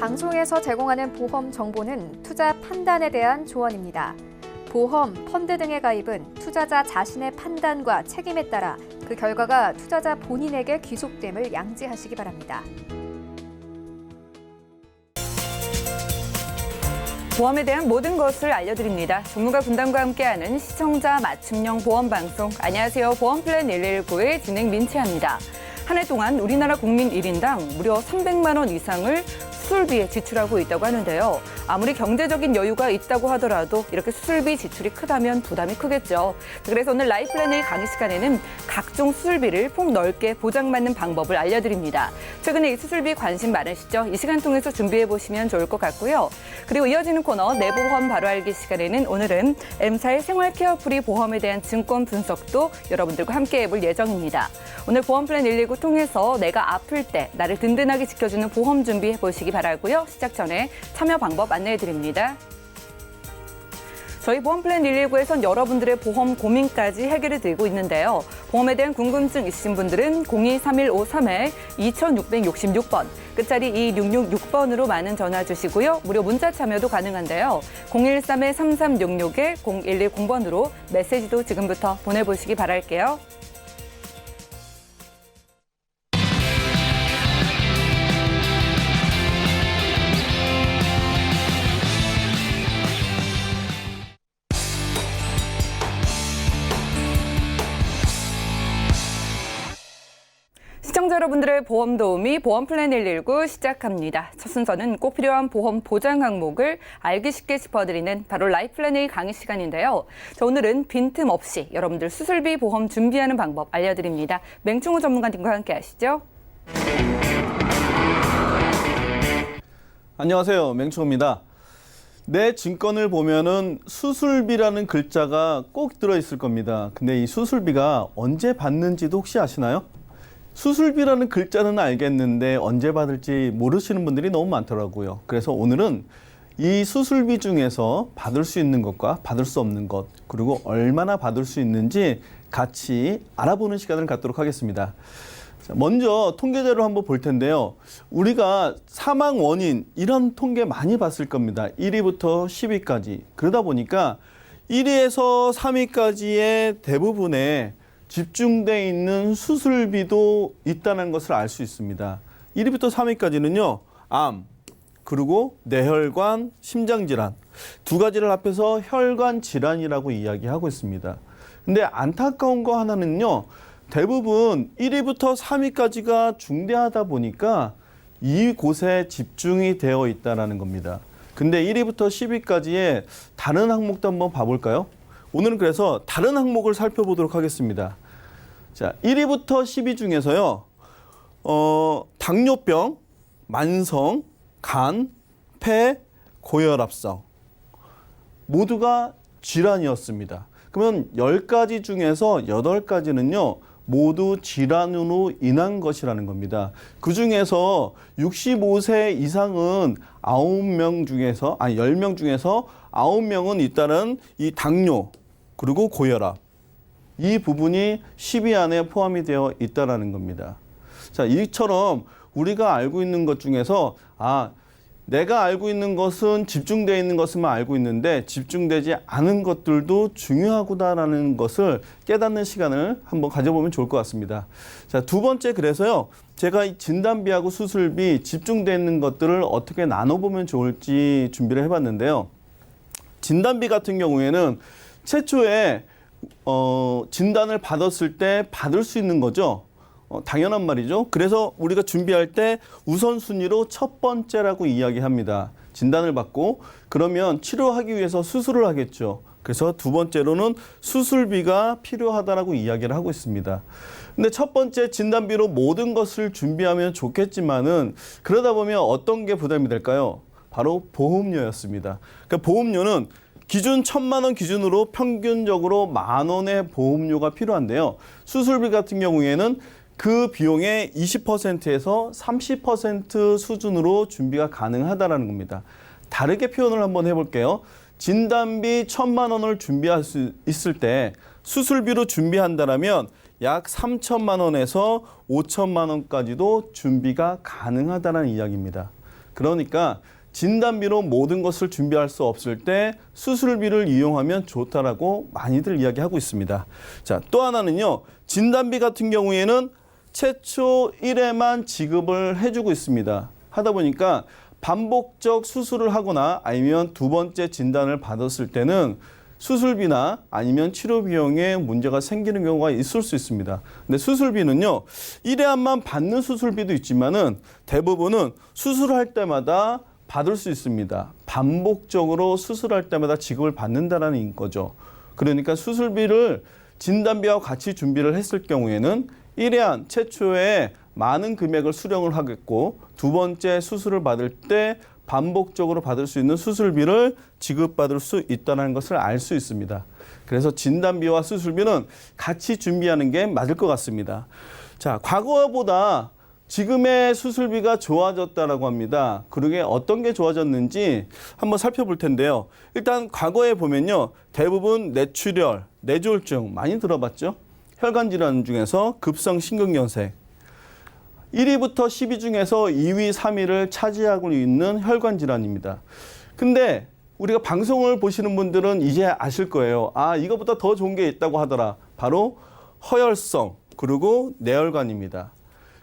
방송에서 제공하는 보험 정보는 투자 판단에 대한 조언입니다. 보험, 펀드 등의 가입은 투자자 자신의 판단과 책임에 따라 그 결과가 투자자 본인에게 귀속됨을 양지하시기 바랍니다. 보험에 대한 모든 것을 알려드립니다. 전문가 분담과 함께하는 시청자 맞춤형 보험 방송. 안녕하세요. 보험플랜 119의 진행 민채합니다. 한 해 동안 우리나라 국민 1인당 무려 300만 원 이상을 수술비에 지출하고 있다고 하는데요. 아무리 경제적인 여유가 있다고 하더라도 이렇게 수술비 지출이 크다면 부담이 크겠죠. 그래서 오늘 라이플랜1 강의 시간에는 각종 수술비를 폭넓게 보장받는 방법을 알려드립니다. 최근에 이 수술비 관심 많으시죠? 이 시간 통해서 준비해보시면 좋을 것 같고요. 그리고 이어지는 코너 내보험 바로 알기 시간에는 오늘은 M사의 생활 케어프리 보험에 대한 증권 분석도 여러분들과 함께 해볼 예정입니다. 오늘 보험플랜 119 통해서 내가 아플 때 나를 든든하게 지켜주는 보험 준비해보시기 바라고요. 시작 전에 참여 방법 안내해드립니다. 저희 보험플랜 119에선 여러분들의 보험 고민까지 해결해 드리고 있는데요. 보험에 대한 궁금증 있으신 분들은 023153-2666번, 끝자리 2666번으로 많은 전화 주시고요. 무료 문자 참여도 가능한데요. 013-3366-0110번으로 메시지도 지금부터 보내보시기 바랄게요. 시청자 여러분들의 보험 도우미 보험플랜 119 시작합니다. 첫 순서는 꼭 필요한 보험 보장 항목을 알기 쉽게 짚어드리는 바로 라이플랜1 강의 시간인데요. 오늘은 빈틈없이 여러분들 수술비 보험 준비하는 방법 알려드립니다. 맹충호 전문가님과 함께 하시죠. 안녕하세요. 맹충호입니다. 내 증권을 보면은 수술비라는 글자가 꼭 들어있을 겁니다. 근데 이 수술비가 언제 받는지도 혹시 아시나요? 수술비라는 글자는 알겠는데 언제 받을지 모르시는 분들이 너무 많더라고요. 그래서 오늘은 이 수술비 중에서 받을 수 있는 것과 받을 수 없는 것, 그리고 얼마나 받을 수 있는지 같이 알아보는 시간을 갖도록 하겠습니다. 먼저 통계자료 한번 볼 텐데요. 우리가 사망 원인 이런 통계 많이 봤을 겁니다. 1위부터 10위까지. 그러다 보니까 1위에서 3위까지의 대부분의 집중되어 있는 수술비도 있다는 것을 알 수 있습니다. 1위부터 3위까지는요. 암, 그리고 뇌혈관, 심장질환 두 가지를 합해서 혈관 질환이라고 이야기하고 있습니다. 근데 안타까운 거 하나는요. 대부분 1위부터 3위까지가 중대하다 보니까 이곳에 집중이 되어 있다는 겁니다. 근데 1위부터 10위까지의 다른 항목도 한번 봐볼까요? 오늘은 그래서 다른 항목을 살펴보도록 하겠습니다. 자, 1위부터 10위 중에서요. 당뇨병, 만성, 간, 폐, 고혈압성 모두가 질환이었습니다. 그러면 10가지 중에서 8가지는요. 모두 질환으로 인한 것이라는 겁니다. 그중에서 65세 이상은 10명 중에서 9명은 일단은 이 당뇨 그리고 고혈압 이 부분이 10위 안에 포함이 되어 있다는 겁니다. 자, 이처럼 우리가 알고 있는 것 중에서 내가 알고 있는 것은 집중되어 있는 것만 알고 있는데 집중되지 않은 것들도 중요하구나라는 것을 깨닫는 시간을 한번 가져보면 좋을 것 같습니다. 자, 두 번째 그래서요. 제가 이 진단비하고 수술비 집중되어 있는 것들을 어떻게 나눠보면 좋을지 준비를 해봤는데요. 진단비 같은 경우에는 최초에 진단을 받았을 때 받을 수 있는 거죠. 당연한 말이죠. 그래서 우리가 준비할 때 우선순위로 첫 번째라고 이야기합니다. 진단을 받고 그러면 치료하기 위해서 수술을 하겠죠. 그래서 두 번째로는 수술비가 필요하다라고 이야기를 하고 있습니다. 근데 첫 번째 진단비로 모든 것을 준비하면 좋겠지만은 그러다 보면 어떤 게 부담이 될까요? 바로 보험료였습니다. 그러니까 보험료는 기준 1,000만 원 기준으로 평균적으로 10,000원의 보험료가 필요한데요. 수술비 같은 경우에는 그 비용의 20%에서 30% 수준으로 준비가 가능하다는 겁니다. 다르게 표현을 한번 해볼게요. 진단비 1,000만 원을 준비할 수 있을 때 수술비로 준비한다면 약 3,000만 원에서 5,000만 원까지도 준비가 가능하다는 이야기입니다. 그러니까 진단비로 모든 것을 준비할 수 없을 때 수술비를 이용하면 좋다라고 많이들 이야기하고 있습니다. 자, 또 하나는요. 진단비 같은 경우에는 최초 1회만 지급을 해주고 있습니다. 하다 보니까 반복적 수술을 하거나 아니면 두 번째 진단을 받았을 때는 수술비나 아니면 치료 비용에 문제가 생기는 경우가 있을 수 있습니다. 근데 수술비는요, 1회만 받는 수술비도 있지만은 대부분은 수술할 때마다 받을 수 있습니다. 반복적으로 수술할 때마다 지급을 받는다라는 거죠. 그러니까 수술비를 진단비와 같이 준비를 했을 경우에는 1회안 최초에 많은 금액을 수령을 하겠고 두 번째 수술을 받을 때 반복적으로 받을 수 있는 수술비를 지급받을 수 있다는 것을 알 수 있습니다. 그래서 진단비와 수술비는 같이 준비하는 게 맞을 것 같습니다. 자, 과거보다 지금의 수술비가 좋아졌다라고 합니다. 그러게 어떤 게 좋아졌는지 한번 살펴볼 텐데요. 일단 과거에 보면요. 대부분 뇌출혈, 뇌졸중 많이 들어봤죠? 혈관 질환 중에서 급성 심근경색. 1위부터 10위 중에서 2위, 3위를 차지하고 있는 혈관 질환입니다. 근데 우리가 방송을 보시는 분들은 이제 아실 거예요. 아, 이거보다 더 좋은 게 있다고 하더라. 바로 허혈성, 그리고 뇌혈관입니다.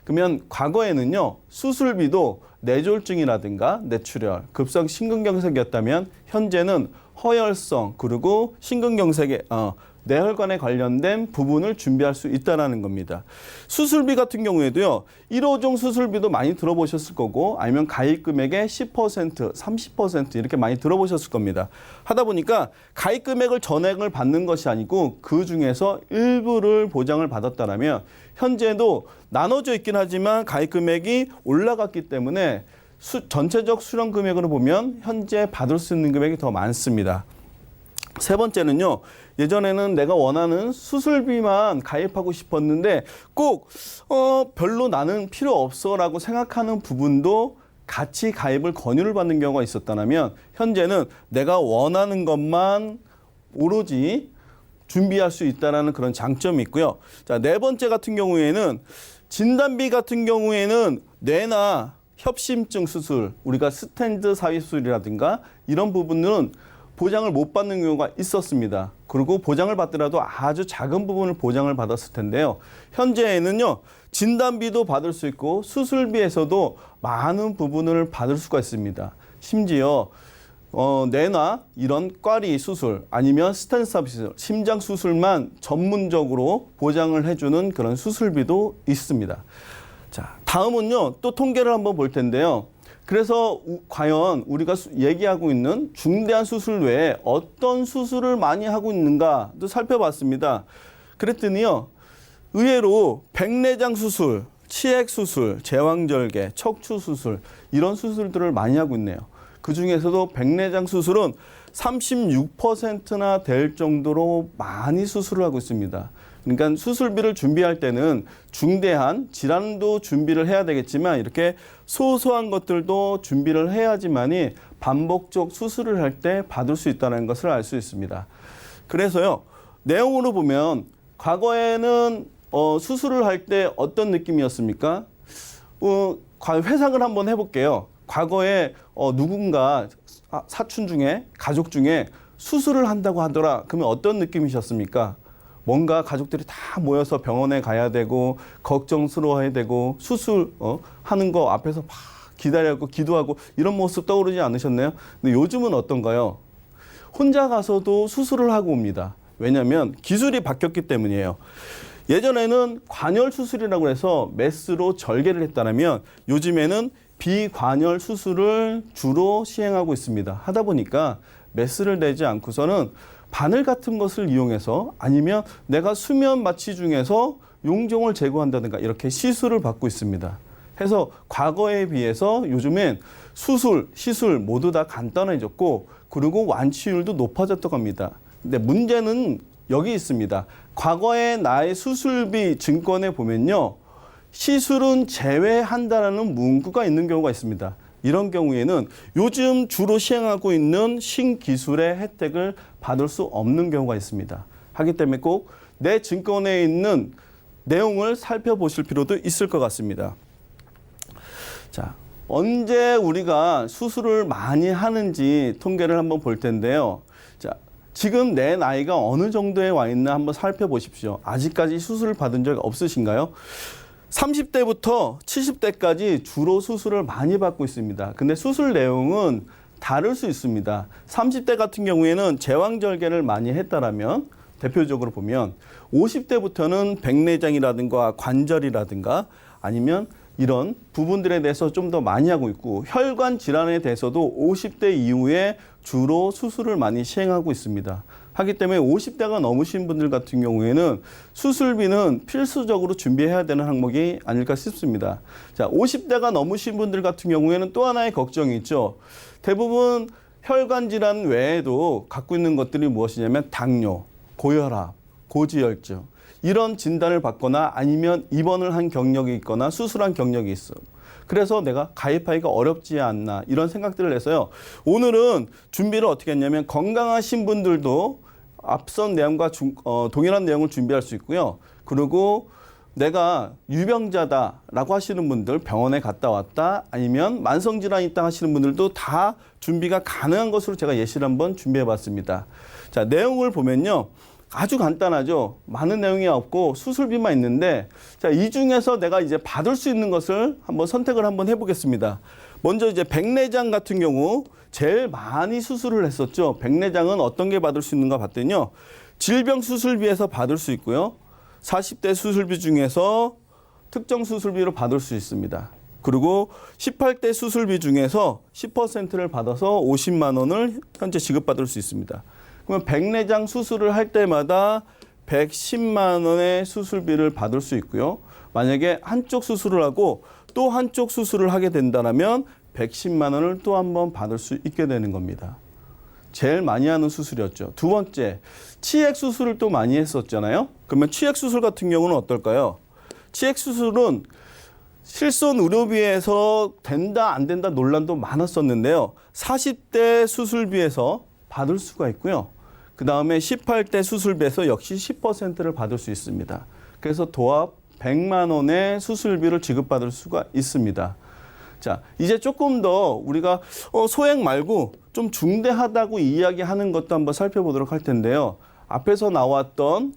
그러면 과거에는요, 수술비도 뇌졸중이라든가 뇌출혈, 급성 심근경색이었다면 현재는 허혈성, 그리고 심근경색의 뇌혈관에 관련된 부분을 준비할 수 있다는 겁니다. 수술비 같은 경우에도요. 1호종 수술비도 많이 들어보셨을 거고 아니면 가입 금액의 10%, 30% 이렇게 많이 들어보셨을 겁니다. 하다 보니까 가입 금액을 전액을 받는 것이 아니고 그중에서 일부를 보장을 받았다면 현재도 나눠져 있긴 하지만 가입 금액이 올라갔기 때문에 전체적 수령 금액으로 보면 현재 받을 수 있는 금액이 더 많습니다. 세 번째는요. 예전에는 내가 원하는 수술비만 가입하고 싶었는데 꼭 별로 나는 필요 없어라고 생각하는 부분도 같이 가입을 권유를 받는 경우가 있었다면 현재는 내가 원하는 것만 오로지 준비할 수 있다는 그런 장점이 있고요. 자, 네 번째 같은 경우에는 진단비 같은 경우에는 뇌나 협심증 수술, 우리가 스텐트 삽입술이라든가 이런 부분은 보장을 못 받는 경우가 있었습니다. 그리고 보장을 받더라도 아주 작은 부분을 보장을 받았을 텐데요. 현재에는요, 진단비도 받을 수 있고 수술비에서도 많은 부분을 받을 수가 있습니다. 심지어 뇌나 이런 꽈리 수술 아니면 스텐트 삽입술, 심장 수술만 전문적으로 보장을 해주는 그런 수술비도 있습니다. 자, 다음은요, 또 통계를 한번 볼 텐데요. 그래서 과연 우리가 얘기하고 있는 중대한 수술 외에 어떤 수술을 많이 하고 있는가도 살펴봤습니다. 그랬더니요, 의외로 백내장 수술, 치액 수술, 제왕절개, 척추 수술 이런 수술들을 많이 하고 있네요. 그 중에서도 백내장 수술은 36%나 될 정도로 많이 수술을 하고 있습니다. 그러니까 수술비를 준비할 때는 중대한 질환도 준비를 해야 되겠지만 이렇게 소소한 것들도 준비를 해야지만이 반복적 수술을 할 때 받을 수 있다는 것을 알 수 있습니다. 그래서요, 내용으로 보면 과거에는 수술을 할 때 어떤 느낌이었습니까? 회상을 한번 해볼게요. 과거에 누군가 사촌 중에 가족 중에 수술을 한다고 하더라. 그러면 어떤 느낌이셨습니까? 뭔가 가족들이 다 모여서 병원에 가야 되고 걱정스러워해야 되고 수술 하는 거 앞에서 막 기다리고 기도하고 이런 모습 떠오르지 않으셨나요? 근데 요즘은 어떤가요? 혼자 가서도 수술을 하고 옵니다. 왜냐하면 기술이 바뀌었기 때문이에요. 예전에는 관열 수술이라고 해서 메스로 절개를 했다면 요즘에는 비관열 수술을 주로 시행하고 있습니다. 하다 보니까 메스를 내지 않고서는 바늘 같은 것을 이용해서 아니면 내가 수면 마취 중에서 용종을 제거한다든가 이렇게 시술을 받고 있습니다. 해서 과거에 비해서 요즘엔 수술, 시술 모두 다 간단해졌고 그리고 완치율도 높아졌다고 합니다. 근데 문제는 여기 있습니다. 과거의 나의 수술비 증권에 보면요. 시술은 제외한다라는 문구가 있는 경우가 있습니다. 이런 경우에는 요즘 주로 시행하고 있는 신기술의 혜택을 받을 수 없는 경우가 있습니다. 하기 때문에 꼭 내 증권에 있는 내용을 살펴보실 필요도 있을 것 같습니다. 자, 언제 우리가 수술을 많이 하는지 통계를 한번 볼 텐데요. 자, 지금 내 나이가 어느 정도에 와 있나 한번 살펴보십시오. 아직까지 수술을 받은 적 없으신가요? 30대부터 70대까지 주로 수술을 많이 받고 있습니다. 근데 수술 내용은 다를 수 있습니다. 30대 같은 경우에는 제왕절개를 많이 했다라면 대표적으로 보면 50대부터는 백내장이라든가 관절이라든가 아니면 이런 부분들에 대해서 좀 더 많이 하고 있고 혈관 질환에 대해서도 50대 이후에 주로 수술을 많이 시행하고 있습니다. 하기 때문에 50대가 넘으신 분들 같은 경우에는 수술비는 필수적으로 준비해야 되는 항목이 아닐까 싶습니다. 자, 50대가 넘으신 분들 같은 경우에는 또 하나의 걱정이 있죠. 대부분 혈관 질환 외에도 갖고 있는 것들이 무엇이냐면 당뇨, 고혈압, 고지혈증 이런 진단을 받거나 아니면 입원을 한 경력이 있거나 수술한 경력이 있어. 그래서 내가 가입하기가 어렵지 않나 이런 생각들을 해서요. 오늘은 준비를 어떻게 했냐면 건강하신 분들도 앞선 내용과 동일한 내용을 준비할 수 있고요. 그리고 내가 유병자다라고 하시는 분들 병원에 갔다 왔다 아니면 만성질환이 있다 하시는 분들도 다 준비가 가능한 것으로 제가 예시를 한번 준비해 봤습니다. 자, 내용을 보면요. 아주 간단하죠. 많은 내용이 없고 수술비만 있는데 자, 이 중에서 내가 이제 받을 수 있는 것을 한번 선택을 한번 해보겠습니다. 먼저 이제 백내장 같은 경우 제일 많이 수술을 했었죠. 백내장은 어떤 게 받을 수 있는가 봤더니요. 질병 수술비에서 받을 수 있고요. 40대 수술비 중에서 특정 수술비로 받을 수 있습니다. 그리고 18대 수술비 중에서 10%를 받아서 50만 원을 현재 지급받을 수 있습니다. 그러면 백내장 수술을 할 때마다 110만 원의 수술비를 받을 수 있고요. 만약에 한쪽 수술을 하고 또 한쪽 수술을 하게 된다면 110만 원을 또 한 번 받을 수 있게 되는 겁니다. 제일 많이 하는 수술이었죠. 두 번째, 치액 수술을 또 많이 했었잖아요. 그러면 치액 수술 같은 경우는 어떨까요? 치액 수술은 실손 의료비에서 된다 안 된다 논란도 많았었는데요. 40대 수술비에서 받을 수가 있고요. 그 다음에 18대 수술비에서 역시 10%를 받을 수 있습니다. 그래서 도합 100만 원의 수술비를 지급받을 수가 있습니다. 자, 이제 조금 더 우리가 소액 말고 좀 중대하다고 이야기하는 것도 한번 살펴보도록 할 텐데요. 앞에서 나왔던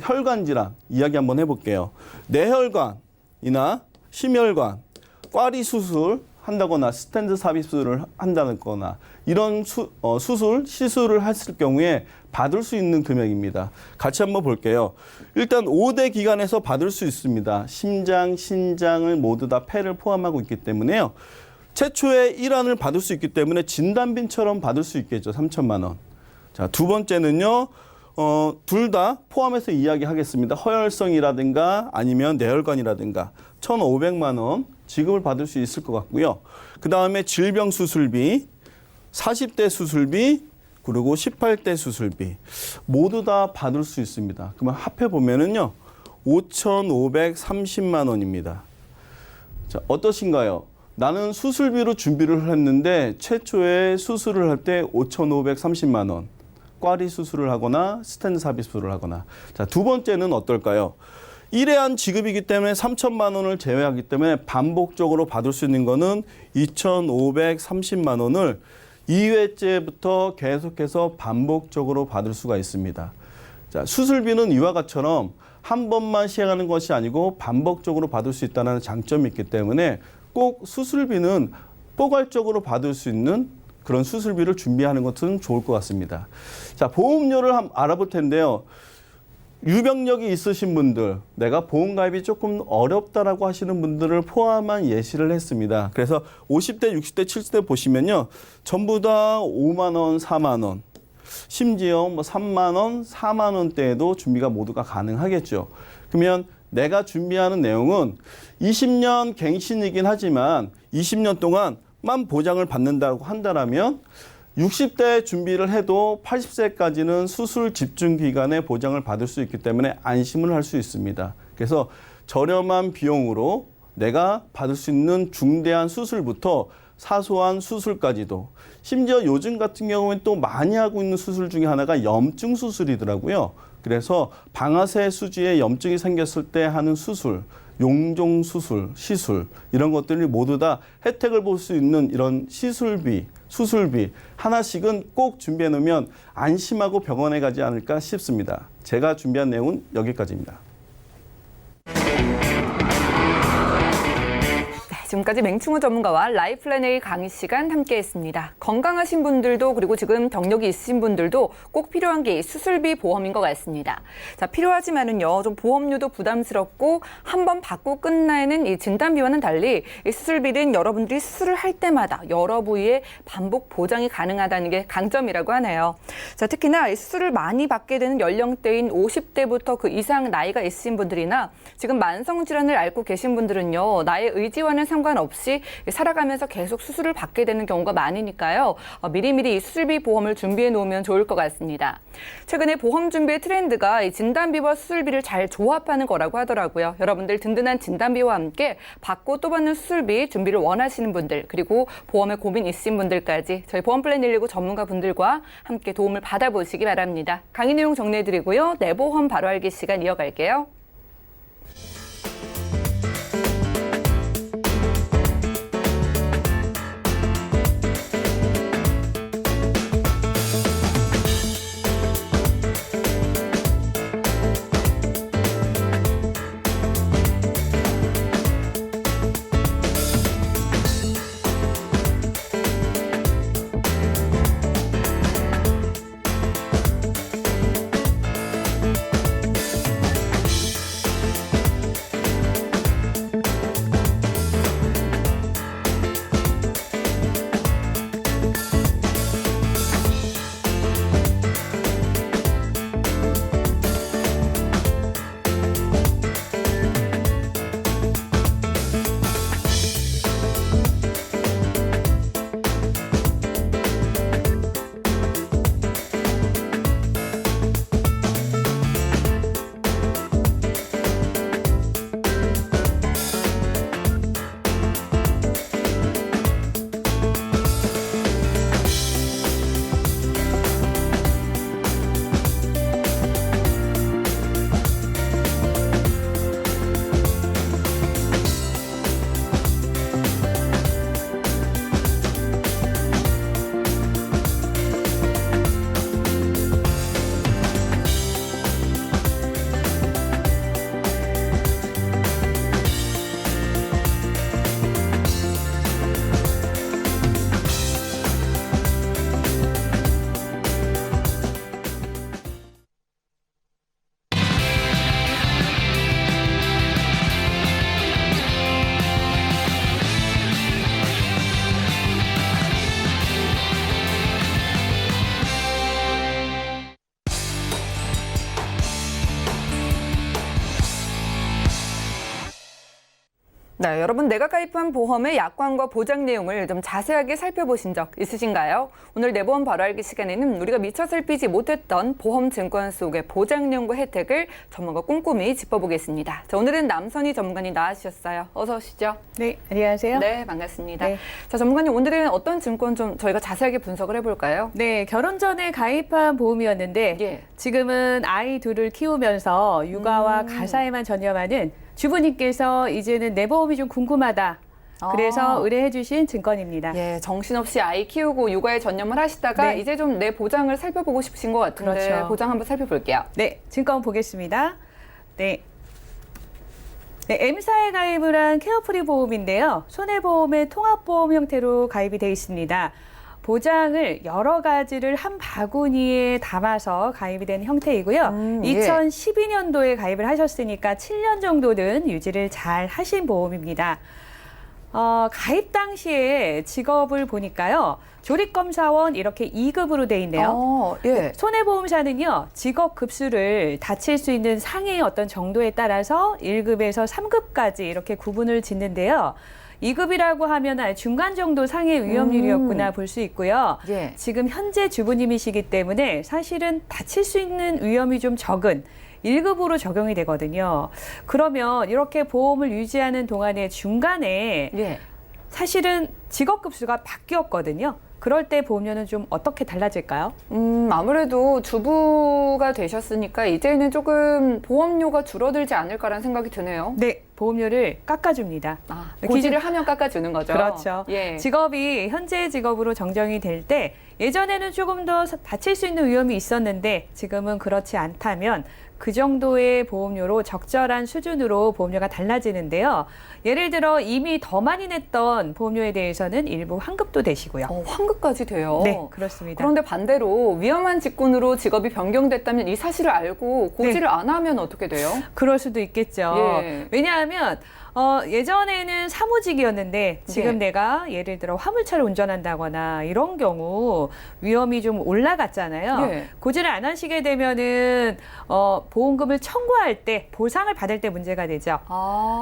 혈관 질환 이야기 한번 해볼게요. 뇌혈관이나 심혈관, 꽈리 수술 한다거나 스텐트 삽입술을 한다거나 이런 시술을 했을 경우에 받을 수 있는 금액입니다. 같이 한번 볼게요. 일단 5대 기관에서 받을 수 있습니다. 심장, 신장을 모두 다 폐를 포함하고 있기 때문에요. 최초의 1안을 받을 수 있기 때문에 진단비처럼 받을 수 있겠죠. 3천만 원. 자, 두 번째는요. 둘 다 포함해서 이야기하겠습니다. 허혈성이라든가 아니면 뇌혈관이라든가 1,500만 원 지급을 받을 수 있을 것 같고요. 그 다음에 질병 수술비, 40대 수술비, 그리고 18대 수술비 모두 다 받을 수 있습니다. 그러면 합해 보면은요, 5,530만 원입니다. 자, 어떠신가요? 나는 수술비로 준비를 했는데 최초에 수술을 할 때 5,530만 원. 꽈리 수술을 하거나 스텐트 삽입술을 하거나. 자, 두 번째는 어떨까요? 1회한 지급이기 때문에 3천만 원을 제외하기 때문에 반복적으로 받을 수 있는 거는 2,530만 원을 2회째부터 계속해서 반복적으로 받을 수가 있습니다. 자, 수술비는 이와 같이처럼 한 번만 시행하는 것이 아니고 반복적으로 받을 수 있다는 장점이 있기 때문에 꼭 수술비는 포괄적으로 받을 수 있는 그런 수술비를 준비하는 것은 좋을 것 같습니다. 자, 보험료를 알아볼 텐데요. 유병력이 있으신 분들, 내가 보험 가입이 조금 어렵다라고 하시는 분들을 포함한 예시를 했습니다. 그래서 50대, 60대, 70대 보시면요. 전부 다 5만 원, 4만 원, 심지어 3만 원, 4만 원대에도 준비가 모두가 가능하겠죠. 그러면 내가 준비하는 내용은 20년 갱신이긴 하지만 20년 동안만 보장을 받는다고 한다면 60대 준비를 해도 80세까지는 수술 집중 기간에 보장을 받을 수 있기 때문에 안심을 할 수 있습니다. 그래서 저렴한 비용으로 내가 받을 수 있는 중대한 수술부터 사소한 수술까지도, 심지어 요즘 같은 경우는 또 많이 하고 있는 수술 중에 하나가 염증 수술이더라고요. 그래서 방아쇠 수지에 염증이 생겼을 때 하는 수술, 용종 수술, 시술 이런 것들이 모두 다 혜택을 볼 수 있는 이런 시술비, 수술비 하나씩은 꼭 준비해 놓으면 안심하고 병원에 가지 않을까 싶습니다. 제가 준비한 내용은 여기까지입니다. 지금까지 맹충호 전문가와 라이플랜A 강의 시간 함께했습니다. 건강하신 분들도 그리고 지금 경력이 있으신 분들도 꼭 필요한 게 이 수술비 보험인 것 같습니다. 자, 필요하지만은요, 좀 보험료도 부담스럽고 한번 받고 끝나는 이 진단비와는 달리 이 수술비는 여러분들이 수술을 할 때마다 여러 부위에 반복 보장이 가능하다는 게 강점이라고 하네요. 자, 특히나 이 수술을 많이 받게 되는 연령대인 50대부터 그 이상 나이가 있으신 분들이나 지금 만성 질환을 앓고 계신 분들은요, 나의 의지와는 상관없이 살아가면서 계속 수술을 받게 되는 경우가 많으니까요. 미리미리 이 수술비 보험을 준비해 놓으면 좋을 것 같습니다. 최근에 보험 준비의 트렌드가 이 진단비와 수술비를 잘 조합하는 거라고 하더라고요. 여러분들 든든한 진단비와 함께 받고 또 받는 수술비 준비를 원하시는 분들, 그리고 보험에 고민 있으신 분들까지 저희 보험플랜 119 전문가 분들과 함께 도움을 받아보시기 바랍니다. 강의 내용 정리해드리고요. 내 보험 바로 알기 시간 이어갈게요. 네, 여러분 내가 가입한 보험의 약관과 보장 내용을 좀 자세하게 살펴보신 적 있으신가요? 오늘 내 보험 바로 알기 시간에는 우리가 미처 살피지 못했던 보험 증권 속의 보장 내용과 혜택을 전문가 꼼꼼히 짚어보겠습니다. 자, 오늘은 남선희 전문가님 나와주셨어요. 어서 오시죠. 네, 안녕하세요. 네, 반갑습니다. 네. 자, 전문가님 오늘은 어떤 증권 좀 저희가 자세하게 분석을 해볼까요? 네, 결혼 전에 가입한 보험이었는데 예. 지금은 아이 둘을 키우면서 육아와 가사에만 전념하는 주부님께서 이제는 내 보험이 좀 궁금하다. 그래서 의뢰해 주신 증권입니다. 예, 정신없이 아이 키우고 육아에 전념을 하시다가 네. 이제 좀 내 보장을 살펴보고 싶으신 것 같은데 그렇죠. 보장 한번 살펴볼게요. 네, 증권 보겠습니다. 네. 네, M사에 가입을 한 케어프리 보험인데요. 손해보험의 통합보험 형태로 가입이 되어 있습니다. 보장을 여러 가지를 한 바구니에 담아서 가입이 된 형태이고요. 예. 2012년도에 가입을 하셨으니까 7년 정도는 유지를 잘 하신 보험입니다. 가입 당시에 직업을 보니까요. 조립검사원 이렇게 2급으로 돼 있네요. 예. 손해보험사는요. 직업 급수를 다칠 수 있는 상해의 어떤 정도에 따라서 1급에서 3급까지 이렇게 구분을 짓는데요. 2급이라고 하면 중간 정도 상해 위험률이었구나 볼 수 있고요. 예. 지금 현재 주부님이시기 때문에 사실은 다칠 수 있는 위험이 좀 적은 1급으로 적용이 되거든요. 그러면 이렇게 보험을 유지하는 동안에 중간에 예. 사실은 직업급수가 바뀌었거든요. 그럴 때 보험료는 좀 어떻게 달라질까요? 아무래도 주부가 되셨으니까 이제는 조금 보험료가 줄어들지 않을까라는 생각이 드네요. 네, 보험료를 깎아줍니다. 고지를 하면 깎아주는 거죠. 그렇죠. 예. 직업이 현재 직업으로 정정이 될 때 예전에는 조금 더 다칠 수 있는 위험이 있었는데 지금은 그렇지 않다면 그 정도의 보험료로 적절한 수준으로 보험료가 달라지는데요. 예를 들어 이미 더 많이 냈던 보험료에 대해서는 일부 환급도 되시고요. 환급까지 돼요. 네, 그렇습니다. 그런데 반대로 위험한 직군으로 직업이 변경됐다면 이 사실을 알고 고지를 안 하면 어떻게 돼요? 그럴 수도 있겠죠. 예. 왜냐하면 예전에는 사무직이었는데 지금 내가 예를 들어 화물차를 운전한다거나 이런 경우 위험이 좀 올라갔잖아요. 예. 고지를 안 하시게 되면은 보험금을 청구할 때 보상을 받을 때 문제가 되죠.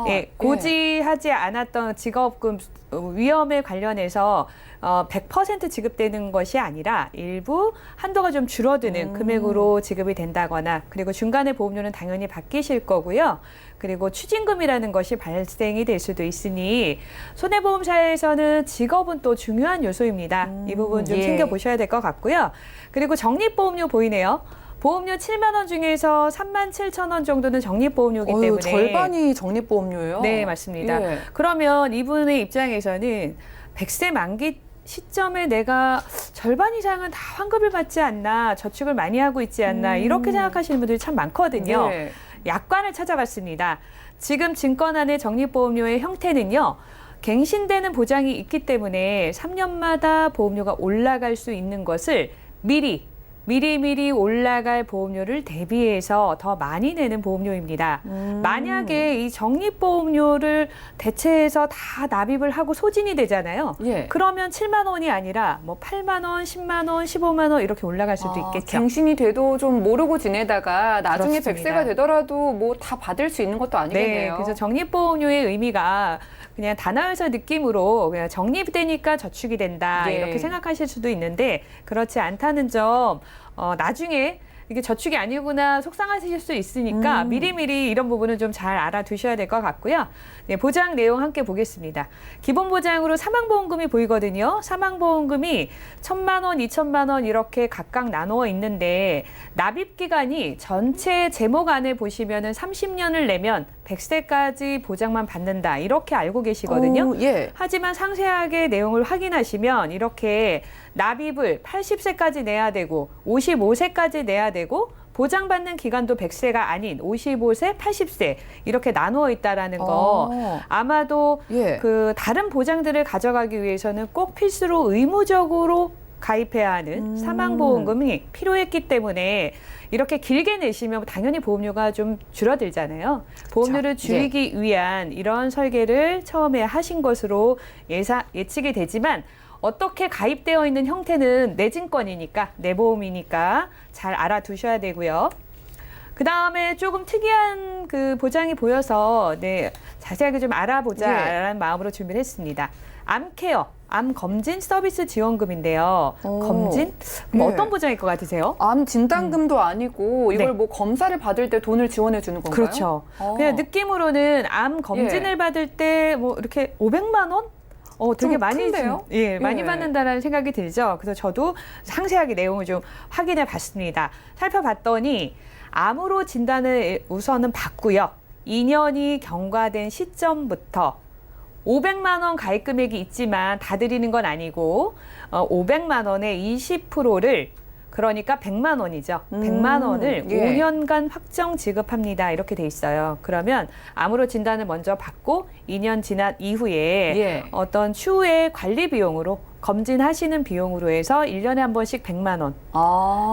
예, 고지하지 않았던 직업금 위험에 관련해서 100% 지급되는 것이 아니라 일부 한도가 좀 줄어드는 금액으로 지급이 된다거나 그리고 중간에 보험료는 당연히 바뀌실 거고요. 그리고 추징금이라는 것이 발생이 될 수도 있으니 손해보험사에서는 직업은 또 중요한 요소입니다. 이 부분 좀 챙겨보셔야 될 것 같고요. 그리고 적립보험료 보이네요. 보험료 7만 원 중에서 3만 7천 원 정도는 적립보험료이기 때문에 절반이 적립보험료예요? 네, 맞습니다. 예. 그러면 이분의 입장에서는 100세 만기 시점에 내가 절반 이상은 다 환급을 받지 않나, 저축을 많이 하고 있지 않나 이렇게 생각하시는 분들이 참 많거든요. 네. 약관을 찾아봤습니다. 지금 증권안의 적립보험료의 형태는요. 갱신되는 보장이 있기 때문에 3년마다 보험료가 올라갈 수 있는 것을 미리 올라갈 보험료를 대비해서 더 많이 내는 보험료입니다. 만약에 이 적립보험료를 대체해서 다 납입을 하고 소진이 되잖아요. 예. 그러면 7만 원이 아니라 뭐 8만 원, 10만 원, 15만 원 이렇게 올라갈 수도 있겠죠. 갱신이 돼도 좀 모르고 지내다가 나중에 그렇습니다. 100세가 되더라도 뭐 다 받을 수 있는 것도 아니겠네요. 네, 그래서 적립보험료의 의미가 그냥 단어에서 느낌으로 그냥 적립되니까 저축이 된다 예. 이렇게 생각하실 수도 있는데 그렇지 않다는 점 나중에 이게 저축이 아니구나 속상하실 수 있으니까 미리미리 이런 부분은 좀 잘 알아두셔야 될 것 같고요. 네, 보장 내용 함께 보겠습니다. 기본 보장으로 사망보험금이 보이거든요. 사망보험금이 1,000만 원, 2,000만 원 이렇게 각각 나누어 있는데 납입 기간이 전체 제목 안에 보시면은 30년을 내면 100세까지 보장만 받는다 이렇게 알고 계시거든요. 예. 하지만 상세하게 내용을 확인하시면 이렇게 납입을 80세까지 내야 되고 55세까지 내야 되고 보장받는 기간도 100세가 아닌 55세, 80세 이렇게 나누어 있다라는 거 아마도 예. 그 다른 보장들을 가져가기 위해서는 꼭 필수로 의무적으로 가입해야 하는 사망보험금이 필요했기 때문에 이렇게 길게 내시면 당연히 보험료가 좀 줄어들잖아요. 보험료를 줄이기 위한 이런 설계를 처음에 하신 것으로 예측이 되지만 어떻게 가입되어 있는 형태는 내 증권이니까 내 보험이니까 잘 알아두셔야 되고요. 그 다음에 조금 특이한 그 보장이 보여서 자세하게 좀 알아보자라는 마음으로 준비를 했습니다. 암케어, 암 검진 서비스 지원금인데요. 검진? 그럼 어떤 보장일 것 같으세요? 암 진단금도 아니고 이걸 네. 뭐 검사를 받을 때 돈을 지원해 주는 건가요? 그렇죠. 그냥 느낌으로는 암 검진을 받을 때 뭐 이렇게 500만 원? 되게 좀 많이 큰데요? 많이 받는다라는 생각이 들죠. 그래서 저도 상세하게 내용을 좀 확인해 봤습니다. 살펴봤더니 암으로 진단을 우선은 받고요. 2년이 경과된 시점부터 500만 원 가입 금액이 있지만 다 드리는 건 아니고 500만 원의 20%를 그러니까 100만 원이죠. 100만 원을 5년간 확정 지급합니다. 이렇게 돼 있어요. 그러면 암으로 진단을 먼저 받고 2년 지난 이후에 어떤 추후의 관리 비용으로 검진하시는 비용으로 해서 1년에 한 번씩 100만 원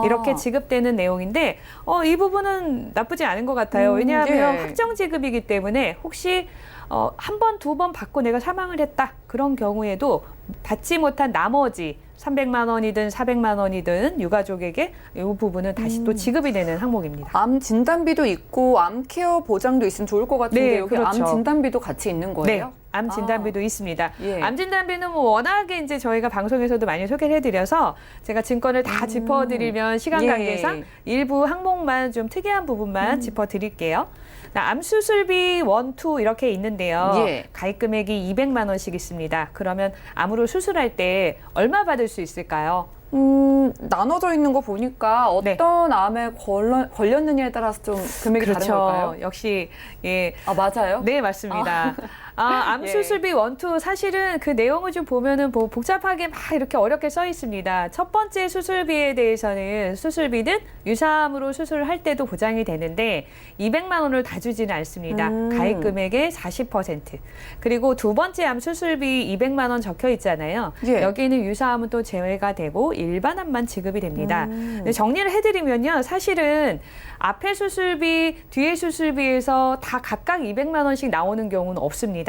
이렇게 지급되는 내용인데 이 부분은 나쁘지 않은 것 같아요. 왜냐하면 확정 지급이기 때문에 혹시 한 번, 두 번 받고 내가 사망을 했다. 그런 경우에도 받지 못한 나머지 300만 원이든 400만 원이든 유가족에게 이 부분은 다시 또 지급이 되는 항목입니다. 암 진단비도 있고 암 케어 보장도 있으면 좋을 것 같은데 네, 여기 그렇죠. 암 진단비도 같이 있는 거예요? 네. 암 진단비도 있습니다. 예. 암 진단비는 뭐 워낙에 이제 저희가 방송에서도 많이 소개를 해드려서 제가 증권을 다 짚어드리면 시간 예. 관계상 일부 항목만 좀 특이한 부분만 짚어드릴게요. 암 수술비 1, 2 이렇게 있는데요. 예. 가입 금액이 200만 원씩 있습니다. 그러면 암으로 수술할 때 얼마 받을 수 있을까요? 나눠져 있는 거 보니까 어떤 암에 걸렸느냐에 따라서 좀 금액이 다른 걸까요? 역시 예. 아, 맞아요? 네, 맞습니다. 암 수술비 1, 2 사실은 그 내용을 좀 보면은 뭐 복잡하게 막 이렇게 어렵게 써 있습니다. 첫 번째 수술비에 대해서는 수술비는 유사암으로 수술을 할 때도 보장이 되는데 200만 원을 다 주지는 않습니다. 가입 금액의 40%. 그리고 두 번째 암 수술비 200만 원 적혀 있잖아요. 예. 여기는 유사암은 또 제외가 되고 일반암만 지급이 됩니다. 근데 정리를 해드리면요. 사실은 앞에 수술비, 뒤에 수술비에서 다 각각 200만 원씩 나오는 경우는 없습니다.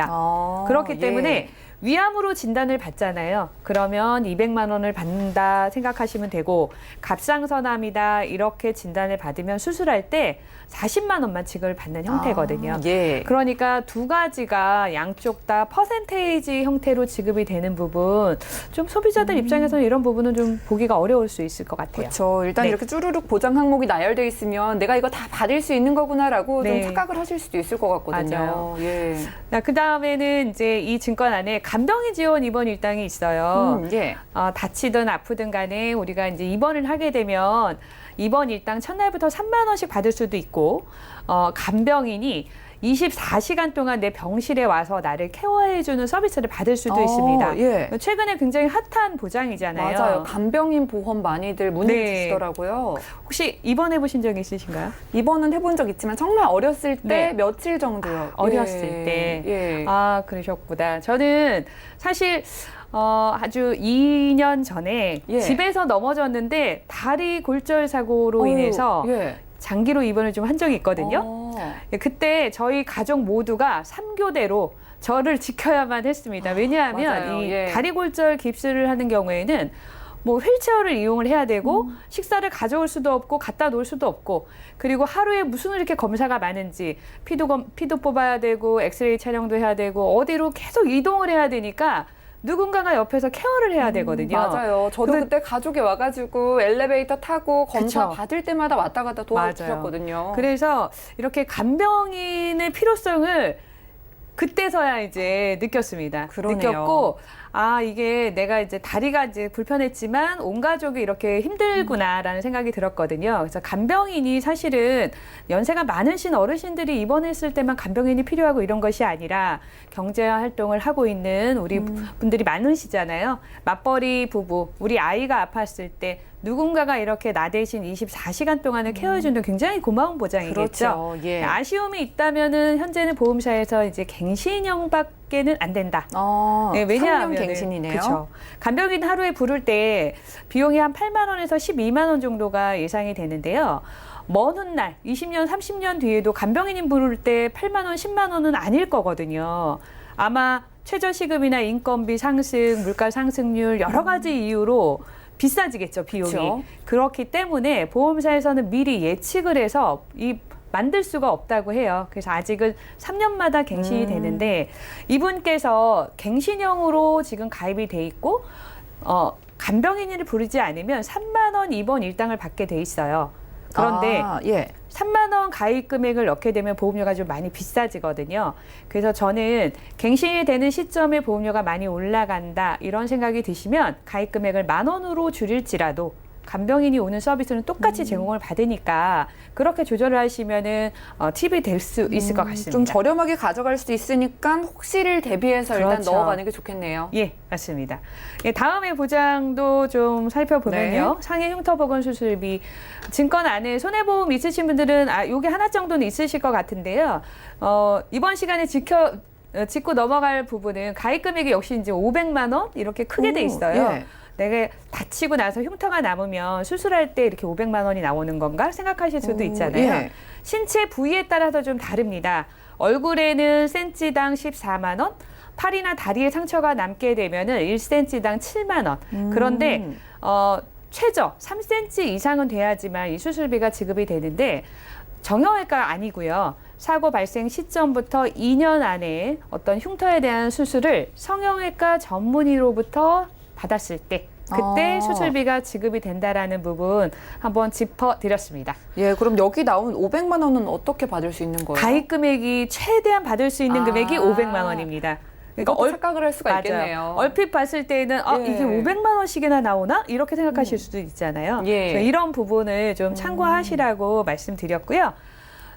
그렇기 때문에 예. 위암으로 진단을 받잖아요. 그러면 200만 원을 받는다 생각하시면 되고 갑상선암이다 이렇게 진단을 받으면 수술할 때 40만 원만 지급을 받는 형태거든요. 예. 그러니까 두 가지가 양쪽 다 퍼센테이지 형태로 지급이 되는 부분 좀 소비자들 입장에서는 이런 부분은 좀 보기가 어려울 수 있을 것 같아요. 그렇죠. 일단 네. 이렇게 쭈루룩 보장 항목이 나열돼 있으면 내가 이거 다 받을 수 있는 거구나라고 네. 좀 착각을 하실 수도 있을 것 같거든요. 맞아요. 예. 그 다음에는 이제 이 증권 안에 간병인 지원 입원 일당이 있어요. 예. 다치든 아프든 간에 우리가 이제 입원을 하게 되면 입원 일당 첫날부터 3만 원씩 받을 수도 있고 간병인이 24시간 동안 내 병실에 와서 나를 케어해주는 서비스를 받을 수도 있습니다. 예. 최근에 굉장히 핫한 보장이잖아요. 맞아요. 간병인 보험 많이들 문의 네. 주시더라고요. 혹시 입원해 보신 적 있으신가요? 입원은 해본 적 있지만 정말 어렸을 때 네. 며칠 정도요. 어렸을 예. 때. 예. 그러셨구나. 저는 사실 아주 2년 전에 예. 집에서 넘어졌는데 다리 골절 사고로 어휴, 인해서 예. 장기로 입원을 좀 한 적이 있거든요. 어. 그때 저희 가족 모두가 3교대로 저를 지켜야만 했습니다. 왜냐하면 맞아요. 이 예. 다리 골절 깁스를 하는 경우에는 뭐 휠체어를 이용을 해야 되고 식사를 가져올 수도 없고 갖다 놓을 수도 없고 그리고 하루에 무슨 이렇게 검사가 많은지 피도 뽑아야 되고 엑스레이 촬영도 해야 되고 어디로 계속 이동을 해야 되니까 누군가가 옆에서 케어를 해야 되거든요. 맞아요. 저도 그때 가족이 와가지고 엘리베이터 타고 검사 그쵸. 받을 때마다 왔다 갔다 도와주셨거든요. 그래서 이렇게 간병인의 필요성을 그때서야 이제 느꼈습니다. 그러네요. 느꼈고 이게 내가 이제 다리가 이제 불편했지만 온 가족이 이렇게 힘들구나라는 생각이 들었거든요. 그래서 간병인이 사실은 연세가 많으신 어르신들이 입원했을 때만 간병인이 필요하고 이런 것이 아니라 경제 활동을 하고 있는 우리 분들이 많으시잖아요. 맞벌이 부부, 우리 아이가 아팠을 때 누군가가 이렇게 나 대신 24시간 동안을 케어해주는 굉장히 고마운 보장이겠죠. 그렇죠. 예. 아쉬움이 있다면은 현재는 보험사에서 이제 갱신형밖에는 안 된다. 네, 왜냐하면 갱신이네요. 그렇죠. 간병인 하루에 부를 때 비용이 한 8만 원에서 12만 원 정도가 예상이 되는데요. 먼 훗날 20년, 30년 뒤에도 간병인이 부를 때 8만 원, 10만 원은 아닐 거거든요. 아마 최저시급이나 인건비 상승, 물가 상승률 여러 가지 이유로 비싸지겠죠, 비용이. 그렇죠. 그렇기 때문에 보험사에서는 미리 예측을 해서 만들 수가 없다고 해요. 그래서 아직은 3년마다 갱신이 되는데 이분께서 갱신형으로 지금 가입이 돼 있고 간병인을 부르지 않으면 3만 원 입원 일당을 받게 돼 있어요. 그런데 예. 3만 원 가입 금액을 넣게 되면 보험료가 좀 많이 비싸지거든요. 그래서 저는 갱신이 되는 시점에 보험료가 많이 올라간다 이런 생각이 드시면 가입 금액을 1만 원으로 줄일지라도 간병인이 오는 서비스는 똑같이 제공을 받으니까 그렇게 조절을 하시면은 팁이 될 수 있을 것 같습니다. 좀 저렴하게 가져갈 수 있으니까 혹시를 대비해서 일단 그렇죠. 넣어가는 게 좋겠네요. 예, 맞습니다. 예, 다음의 보장도 좀 살펴보면요. 네. 상해 흉터보건 수술비. 증권 안에 손해보험 있으신 분들은 요게 하나 정도는 있으실 것 같은데요. 이번 시간에 짚고 넘어갈 부분은 가입 금액이 역시 이제 500만 원 이렇게 크게 돼 있어요. 예. 내가 다치고 나서 흉터가 남으면 수술할 때 이렇게 500만 원이 나오는 건가 생각하실 수도 있잖아요. 예. 신체 부위에 따라서 좀 다릅니다. 얼굴에는 센치당 14만 원, 팔이나 다리에 상처가 남게 되면은 1cm당 7만 원. 그런데 최저 3cm 이상은 돼야지만 이 수술비가 지급이 되는데 정형외과 아니고요. 사고 발생 시점부터 2년 안에 어떤 흉터에 대한 수술을 성형외과 전문의로부터 받았을 때 그때 수술비가 지급이 된다라는 부분 한번 짚어드렸습니다. 예, 그럼 여기 나온 500만 원은 어떻게 받을 수 있는 거예요? 가입 금액이 최대한 받을 수 있는 금액이 500만 원입니다. 그러니까 착각을 할 수가 맞아요. 있겠네요. 얼핏 봤을 때는 예. 이게 500만 원씩이나 나오나? 이렇게 생각하실 수도 있잖아요. 예. 그래서 이런 부분을 좀 참고하시라고 말씀드렸고요.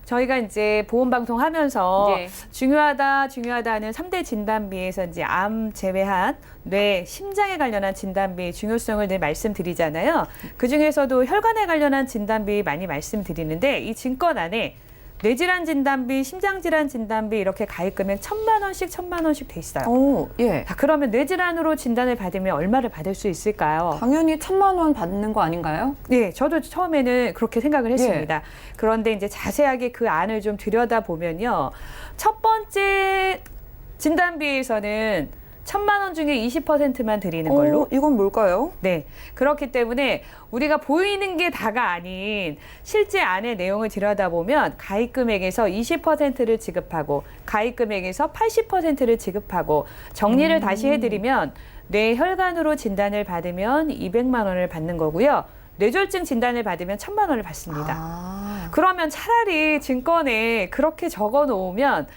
저희가 이제 보험 방송하면서 예. 중요하다는 3대 진단비에서 이제 암 제외한 뇌, 심장에 관련한 진단비 중요성을 늘 말씀드리잖아요. 그 중에서도 혈관에 관련한 진단비 많이 말씀드리는데 이 증권 안에 뇌질환 진단비, 심장질환 진단비 이렇게 가입 금액 1,000만 원씩 돼 있어요. 오, 예. 자, 그러면 뇌질환으로 진단을 받으면 얼마를 받을 수 있을까요? 당연히 1,000만 원 받는 거 아닌가요? 네, 저도 처음에는 그렇게 생각을 했습니다. 그런데 이제 자세하게 그 안을 좀 들여다보면요. 첫 번째 진단비에서는 1,000만 원 중에 20%만 드리는 걸로. 이건 뭘까요? 네. 그렇기 때문에 우리가 보이는 게 다가 아닌 실제 안의 내용을 들여다보면 가입 금액에서 20%를 지급하고 가입 금액에서 80%를 지급하고 정리를 다시 해드리면 뇌혈관으로 진단을 받으면 200만 원을 받는 거고요. 뇌졸중 진단을 받으면 1,000만 원을 받습니다. 그러면 차라리 증권에 그렇게 적어 놓으면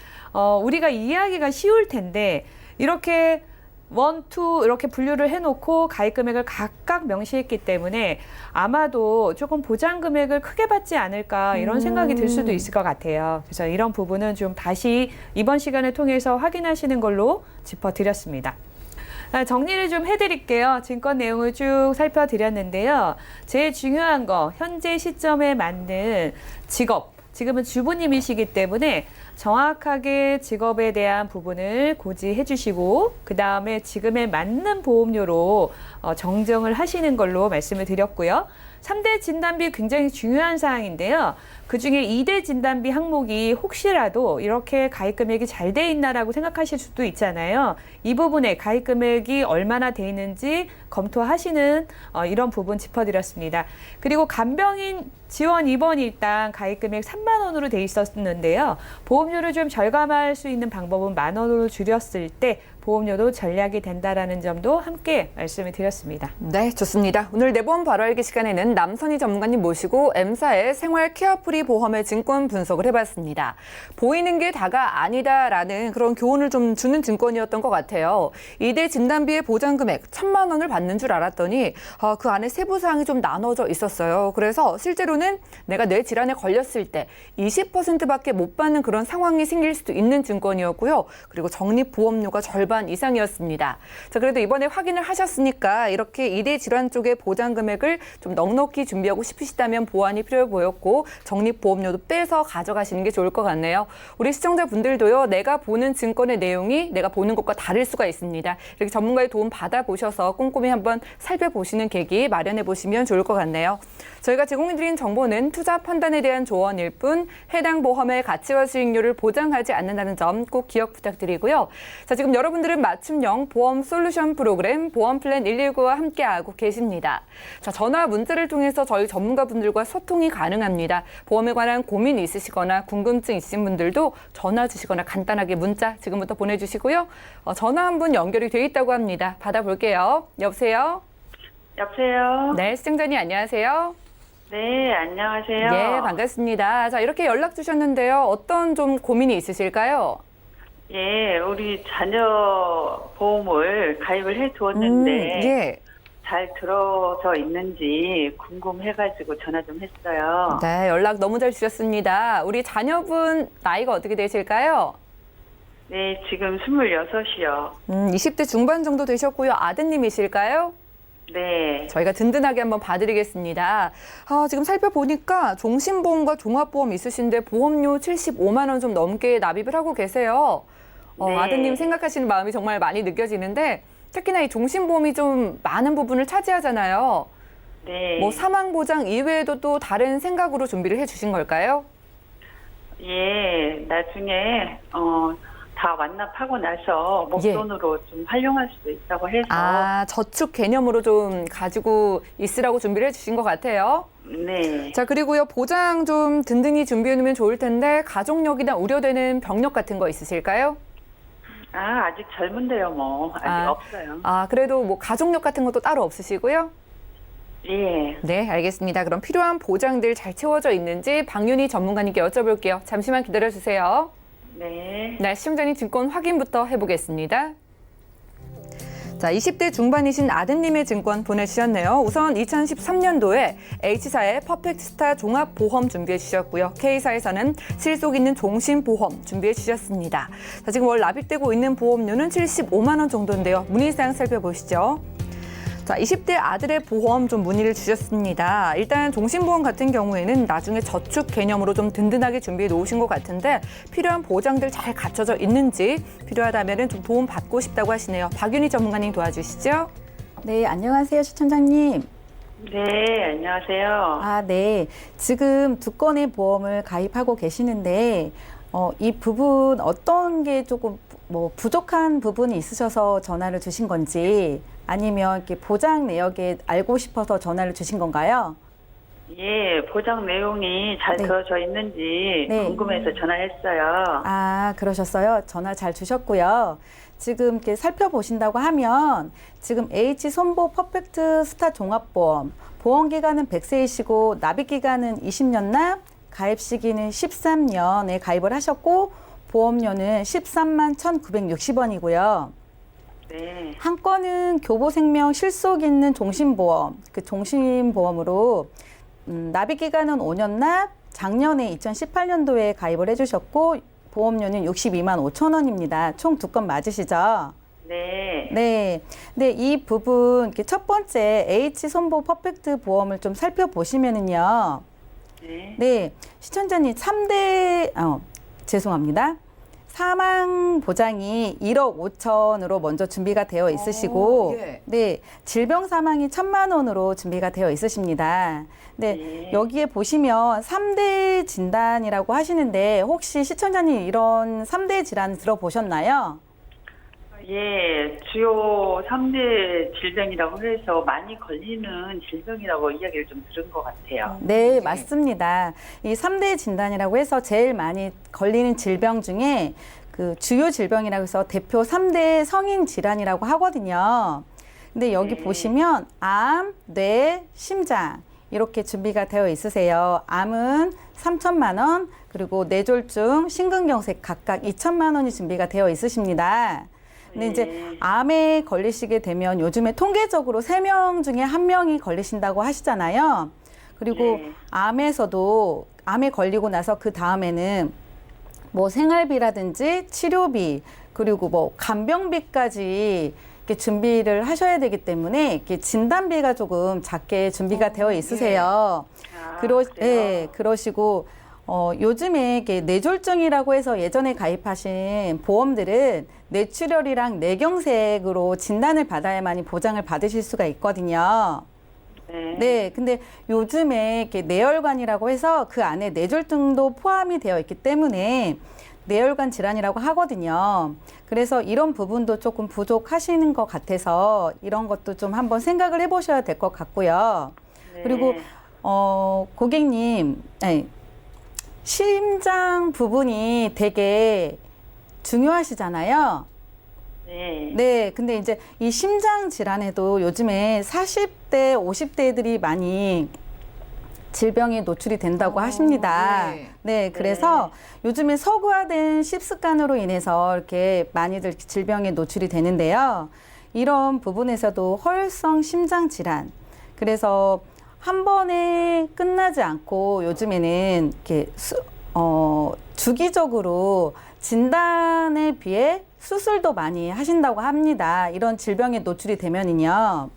우리가 이해하기가 쉬울 텐데 이렇게 1, 2 이렇게 분류를 해놓고 가입 금액을 각각 명시했기 때문에 아마도 조금 보장 금액을 크게 받지 않을까 이런 생각이 들 수도 있을 것 같아요. 그래서 이런 부분은 좀 다시 이번 시간을 통해서 확인하시는 걸로 짚어드렸습니다. 정리를 좀 해드릴게요. 증권 내용을 쭉 살펴드렸는데요. 제일 중요한 거 현재 시점에 맞는 직업. 지금은 주부님이시기 때문에 정확하게 직업에 대한 부분을 고지해 주시고 그 다음에 지금에 맞는 보험료로 정정을 하시는 걸로 말씀을 드렸고요. 3대 진단비 굉장히 중요한 사항인데요. 그중에 2대 진단비 항목이 혹시라도 이렇게 가입 금액이 잘 돼 있나라고 생각하실 수도 있잖아요. 이 부분에 가입 금액이 얼마나 돼 있는지 검토하시는 이런 부분 짚어드렸습니다. 그리고 간병인 지원 입원 일당 가입 금액 3만 원으로 돼 있었는데요. 보험료를 좀 절감할 수 있는 방법은 1만 원으로 줄였을 때 보험료도 전략이 된다라는 점도 함께 말씀을 드렸습니다. 네, 좋습니다. 오늘 내보험 바로 알기 시간에는 남선희 전문가님 모시고 M사의 생활 케어프리 보험의 증권 분석을 해봤습니다. 보이는 게 다가 아니다라는 그런 교훈을 좀 주는 증권이었던 것 같아요. 2대 진단비의 보장 금액 1,000만 원을 받는 줄 알았더니 그 안에 세부 사항이 좀 나눠져 있었어요. 그래서 실제로는 내가 뇌 질환에 걸렸을 때 20%밖에 못 받는 그런 상황이 생길 수도 있는 증권이었고요. 그리고 적립 보험료가 절반 이상이었습니다. 자, 그래도 이번에 확인을 하셨으니까 이렇게 2대 질환 쪽의 보장 금액을 좀 넉넉히 준비하고 싶으시다면 보완이 필요해 보였고 적립 보험료도 빼서 가져가시는 게 좋을 것 같네요. 우리 시청자분들도요. 내가 보는 증권의 내용이 내가 보는 것과 다를 수가 있습니다. 이렇게 전문가의 도움 받아보셔서 꼼꼼히 한번 살펴보시는 계기 마련해 보시면 좋을 것 같네요. 저희가 제공해드린 정보는 투자 판단에 대한 조언일 뿐 해당 보험의 가치와 수익률을 보장하지 않는다는 점 꼭 기억 부탁드리고요. 자, 지금 여러분들은 맞춤형 보험 솔루션 프로그램 보험플랜 119와 함께하고 계십니다. 자, 전화 문자를 통해서 저희 전문가분들과 소통이 가능합니다. 보험에 관한 고민이 있으시거나 궁금증 있으신 분들도 전화 주시거나 간단하게 문자 지금부터 보내주시고요. 전화 한 분 연결이 돼 있다고 합니다. 받아볼게요. 여보세요? 여보세요? 네, 시청자님 안녕하세요. 네, 안녕하세요. 네, 반갑습니다. 자, 이렇게 연락 주셨는데요. 어떤 좀 고민이 있으실까요? 예, 우리 자녀 보험을 가입을 해 두었는데 예. 잘 들어서 있는지 궁금해가지고 전화 좀 했어요. 네, 연락 너무 잘 주셨습니다. 우리 자녀분 나이가 어떻게 되실까요? 네, 지금 26이요. 20대 중반 정도 되셨고요. 아드님이실까요? 네. 저희가 든든하게 한번 봐드리겠습니다. 지금 살펴보니까 종신보험과 종합보험 있으신데 보험료 75만 원 좀 넘게 납입을 하고 계세요. 네. 아드님 생각하시는 마음이 정말 많이 느껴지는데 특히나 이 종신보험이 좀 많은 부분을 차지하잖아요. 네. 뭐 사망보장 이외에도 또 다른 생각으로 준비를 해주신 걸까요? 예, 나중에 다 완납하고 나서 목돈으로 좀 활용할 수도 있다고 해서. 아, 저축 개념으로 좀 가지고 있으라고 준비를 해주신 것 같아요. 네. 자, 그리고요, 보장 좀 든든히 준비해놓으면 좋을 텐데, 가족력이나 우려되는 병력 같은 거 있으실까요? 아직 젊은데요, 뭐. 아직 없어요. 그래도 뭐 가족력 같은 것도 따로 없으시고요? 예. 네, 알겠습니다. 그럼 필요한 보장들 잘 채워져 있는지 박윤희 전문가님께 여쭤볼게요. 잠시만 기다려주세요. 네. 네, 시청자님 증권 확인부터 해보겠습니다. 자, 20대 중반이신 아드님의 증권 보내주셨네요. 우선 2013년도에 H사의 퍼펙트스타 종합보험 준비해 주셨고요. K사에서는 실속 있는 종신보험 준비해 주셨습니다. 자, 지금 월 납입되고 있는 보험료는 75만 원 정도인데요. 문의사항 살펴보시죠. 자, 20대 아들의 보험 좀 문의를 주셨습니다. 일단 종신보험 같은 경우에는 나중에 저축 개념으로 좀 든든하게 준비해 놓으신 것 같은데 필요한 보장들 잘 갖춰져 있는지 필요하다면 좀 도움 받고 싶다고 하시네요. 박윤희 전문가님 도와주시죠. 네, 안녕하세요, 시청자님. 네, 안녕하세요. 네. 지금 두 건의 보험을 가입하고 계시는데, 이 부분 어떤 게 조금 부족한 부분이 있으셔서 전화를 주신 건지, 아니면 이렇게 보장 내역에 알고 싶어서 전화를 주신 건가요? 예, 보장 내용이 잘 네. 들어져 있는지 네. 궁금해서 전화했어요. 그러셨어요. 전화 잘 주셨고요. 지금 이렇게 살펴보신다고 하면 지금 H손보 퍼펙트 스타 종합보험 보험 기간은 100세이시고 납입 기간은 20년 납, 가입 시기는 13년에 가입을 하셨고 보험료는 13만 1,960원이고요. 네. 한 건은 교보생명 실속 있는 종신보험, 그 종신보험으로 납입 기간은 5년 납, 작년에 2018년도에 가입을 해주셨고 보험료는 62만 5천 원입니다. 총 두 건 맞으시죠? 네. 네. 네, 이 부분 이렇게 첫 번째 H손보 퍼펙트 보험을 좀 살펴보시면은요. 네. 네, 시청자님 3대 죄송합니다. 사망 보장이 1억 5천으로 먼저 준비가 되어 있으시고, 예. 네, 질병 사망이 1,000만 원으로 준비가 되어 있으십니다. 네, 네. 여기에 보시면 3대 진단이라고 하시는데, 혹시 시청자님 이런 3대 질환 들어보셨나요? 예, 주요 3대 질병이라고 해서 많이 걸리는 질병이라고 이야기를 좀 들은 것 같아요. 네, 맞습니다. 이 3대 진단이라고 해서 제일 많이 걸리는 질병 중에 그 주요 질병이라고 해서 대표 3대 성인 질환이라고 하거든요. 근데 여기 네. 보시면 암, 뇌, 심장 이렇게 준비가 되어 있으세요. 암은 3천만 원, 그리고 뇌졸중, 심근경색 각각 2천만 원이 준비가 되어 있으십니다. 근데 이제 암에 걸리시게 되면 요즘에 통계적으로 3명 중에 1명이 걸리신다고 하시잖아요. 그리고 네. 암에서도 암에 걸리고 나서 그 다음에는 뭐 생활비라든지 치료비 그리고 뭐 간병비까지 이렇게 준비를 하셔야 되기 때문에 이렇게 진단비가 조금 작게 준비가 되어 있으세요. 그래요? 네, 그러시고 요즘에 이렇게 뇌졸중이라고 해서 예전에 가입하신 보험들은 뇌출혈이랑 뇌경색으로 진단을 받아야만이 보장을 받으실 수가 있거든요. 네. 네, 근데 요즘에 이렇게 뇌혈관이라고 해서 그 안에 뇌졸중도 포함이 되어 있기 때문에 뇌혈관 질환이라고 하거든요. 그래서 이런 부분도 조금 부족하시는 것 같아서 이런 것도 좀 한번 생각을 해보셔야 될 것 같고요. 네. 그리고 고객님, 네, 심장 부분이 되게 중요하시잖아요. 네. 네, 근데 이제 이 심장 질환에도 요즘에 40대, 50대들이 많이 질병에 노출이 된다고 하십니다. 네. 네, 그래서 요즘에 서구화된 식습관으로 인해서 이렇게 많이들 질병에 노출이 되는데요. 이런 부분에서도 허혈성 심장 질환. 그래서 한 번에 끝나지 않고 요즘에는 이렇게 주기적으로 진단에 비해 수술도 많이 하신다고 합니다. 이런 질병에 노출이 되면은요.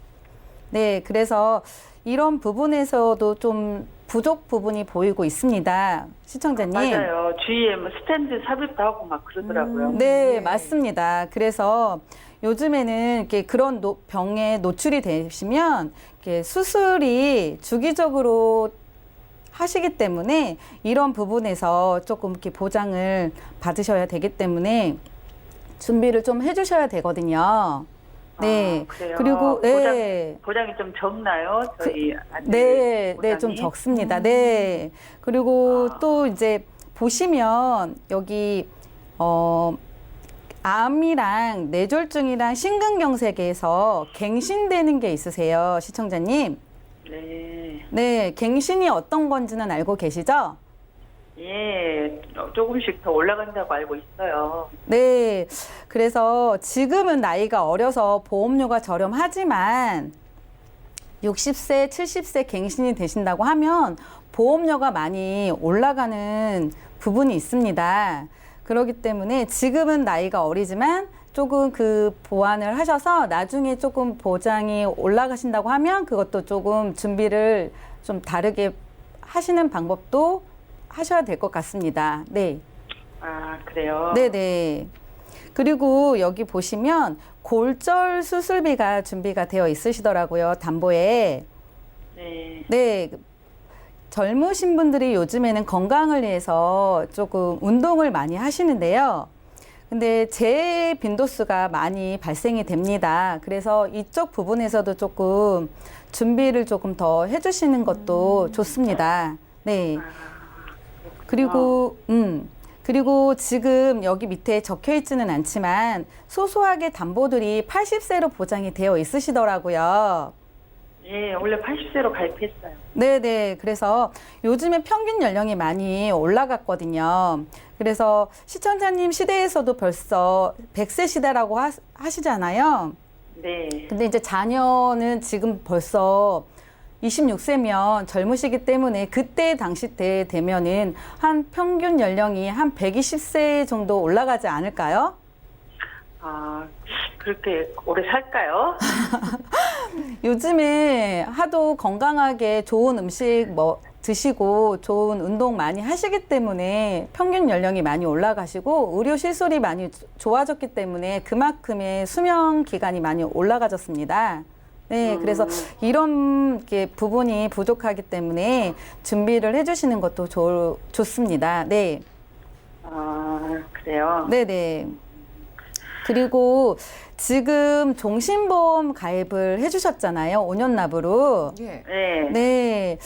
네, 그래서 이런 부분에서도 좀 부족 부분이 보이고 있습니다. 시청자님. 맞아요. 주위에 뭐 스탠드 삽입도 하고 막 그러더라고요. 네, 맞습니다. 그래서 요즘에는 이렇게 그런 병에 노출이 되시면 이렇게 수술이 주기적으로 하시기 때문에 이런 부분에서 조금 이렇게 보장을 받으셔야 되기 때문에 준비를 좀 해주셔야 되거든요. 네. 아, 그래요? 그리고 네. 보장이 좀 적나요? 저희 아들 네, 보장이? 좀 적습니다. 네. 그리고 또 이제 보시면 여기 암이랑 뇌졸중이랑 심근경색에서 갱신되는 게 있으세요, 시청자님? 네. 네, 갱신이 어떤 건지는 알고 계시죠? 예, 조금씩 더 올라간다고 알고 있어요. 네. 그래서 지금은 나이가 어려서 보험료가 저렴하지만 60세, 70세 갱신이 되신다고 하면 보험료가 많이 올라가는 부분이 있습니다. 그렇기 때문에 지금은 나이가 어리지만 조금 그 보완을 하셔서 나중에 조금 보장이 올라가신다고 하면 그것도 조금 준비를 좀 다르게 하시는 방법도 하셔야 될 것 같습니다. 네. 아, 그래요? 네네. 그리고 여기 보시면 골절 수술비가 준비가 되어 있으시더라고요, 담보에. 네. 네. 젊으신 분들이 요즘에는 건강을 위해서 조금 운동을 많이 하시는데요. 근데 재 빈도수가 많이 발생이 됩니다. 그래서 이쪽 부분에서도 조금 준비를 조금 더 해주시는 것도 좋습니다. 네. 그리고 지금 여기 밑에 적혀 있지는 않지만 소소하게 담보들이 80세로 보장이 되어 있으시더라고요. 예, 원래 80세로 가입했어요. 네네. 그래서 요즘에 평균 연령이 많이 올라갔거든요. 그래서 시청자님 시대에서도 벌써 100세 시대라고 하시잖아요. 네. 근데 이제 자녀는 지금 벌써 26세면 젊으시기 때문에 그때 당시 때 되면은 한 평균 연령이 한 120세 정도 올라가지 않을까요? 아, 그렇게 오래 살까요? 요즘에 하도 건강하게 좋은 음식 드시고 좋은 운동 많이 하시기 때문에 평균 연령이 많이 올라가시고 의료 시설이 많이 좋아졌기 때문에 그만큼의 수명 기간이 많이 올라가졌습니다. 네, 그래서 이런 게 부분이 부족하기 때문에 준비를 해주시는 것도 좋습니다. 네. 아, 그래요? 네네. 그리고 지금 종신보험 가입을 해주셨잖아요. 5년 납으로. 예. 네. 네.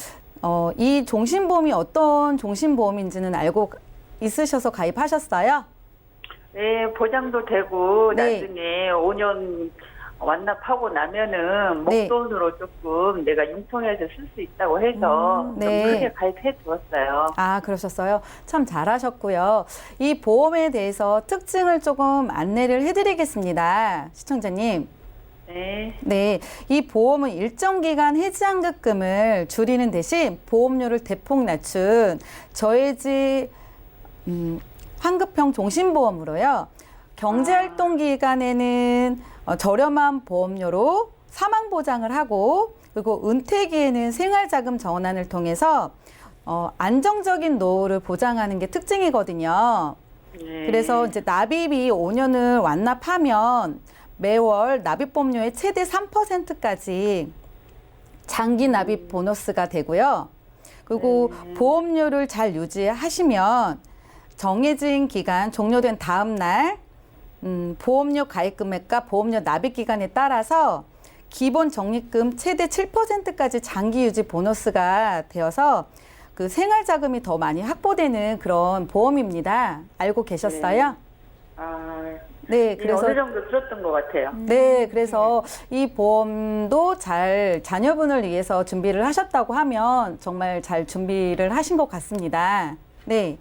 이 종신보험이 어떤 종신보험인지는 알고 있으셔서 가입하셨어요? 네, 보장도 되고, 네. 나중에 5년 완납하고 나면은 네. 목돈으로 조금 내가 융통해서 쓸 수 있다고 해서 네. 좀 크게 가입해 두었어요. 아, 그러셨어요? 참 잘하셨고요. 이 보험에 대해서 특징을 조금 안내를 해드리겠습니다. 시청자님. 네. 네, 이 보험은 일정 기간 해지환급금을 줄이는 대신 보험료를 대폭 낮춘 저해지 환급형 종신보험으로요. 경제활동 기간에는 저렴한 보험료로 사망 보장을 하고 그리고 은퇴기에는 생활자금 전환을 통해서 안정적인 노후를 보장하는 게 특징이거든요. 네. 그래서 이제 납입이 5년을 완납하면 매월 납입보험료의 최대 3%까지 장기 납입 보너스가 되고요. 그리고 보험료를 잘 유지하시면 정해진 기간 종료된 다음 날 보험료 가입 금액과 보험료 납입 기간에 따라서 기본 적립금 최대 7%까지 장기 유지 보너스가 되어서 그 생활 자금이 더 많이 확보되는 그런 보험입니다. 알고 계셨어요? 아, 네, 그래서 그래서 어느 정도 들었던 것 같아요. 네, 그래서 이 보험도 잘 자녀분을 위해서 준비를 하셨다고 하면 정말 잘 준비를 하신 것 같습니다. 네.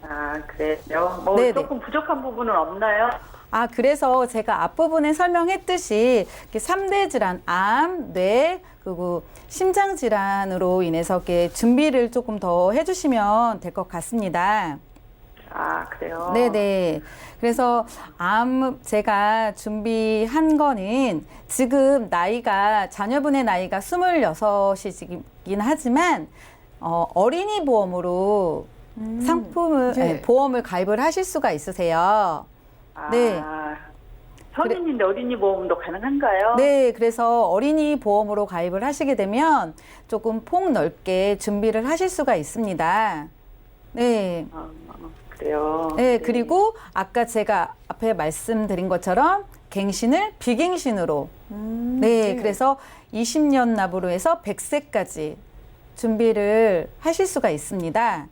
아, 그래요? 뭐 네네. 조금 부족한 부분은 없나요? 아, 그래서 제가 앞부분에 설명했듯이 이렇게 3대 질환, 암, 뇌, 그리고 심장 질환으로 인해서 이렇게 준비를 조금 더 해주시면 될 것 같습니다. 아, 그래요? 네네. 그래서 제가 준비한 거는 지금 자녀분의 나이가 26이긴 하지만, 어린이 보험으로 상품을, 예. 네, 보험을 가입을 하실 수가 있으세요. 아, 네. 성인인데 어린이 보험도 가능한가요? 네, 그래서 어린이 보험으로 가입을 하시게 되면 조금 폭넓게 준비를 하실 수가 있습니다. 네. 그래요. 네, 그리고 아까 제가 앞에 말씀드린 것처럼 갱신을 비갱신으로. 네, 그래서 20년 납으로 해서 100세까지 준비를 하실 수가 있습니다.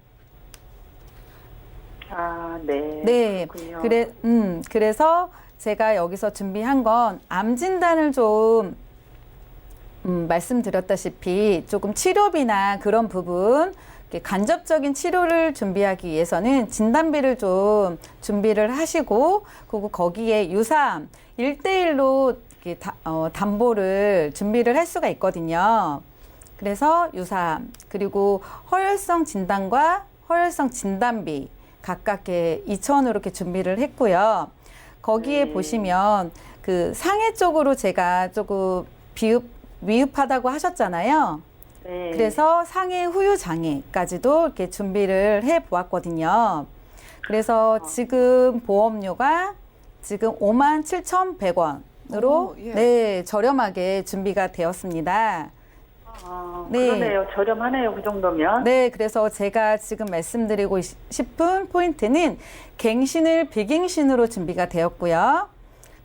아, 네. 네, 그렇군요. 그래서 제가 여기서 준비한 건 암 진단을 좀 말씀드렸다시피 조금 치료비나 그런 부분, 이렇게 간접적인 치료를 준비하기 위해서는 진단비를 좀 준비를 하시고, 그리고 거기에 유사암 1대1로 담보를 준비를 할 수가 있거든요. 그래서 유사암, 그리고 허혈성 진단과 허혈성 진단비 각각 2,000원으로 이렇게 준비를 했고요. 거기에 보시면 그 상해 쪽으로 제가 조금 미흡하다고 하셨잖아요. 네. 그래서 상해 후유 장애까지도 이렇게 준비를 해 보았거든요. 그래서 지금 보험료가 지금 57,100원으로 예. 네, 저렴하게 준비가 되었습니다. 아, 네. 그러네요. 저렴하네요. 그 정도면. 네, 그래서 제가 지금 말씀드리고 싶은 포인트는 갱신을 비갱신으로 준비가 되었고요.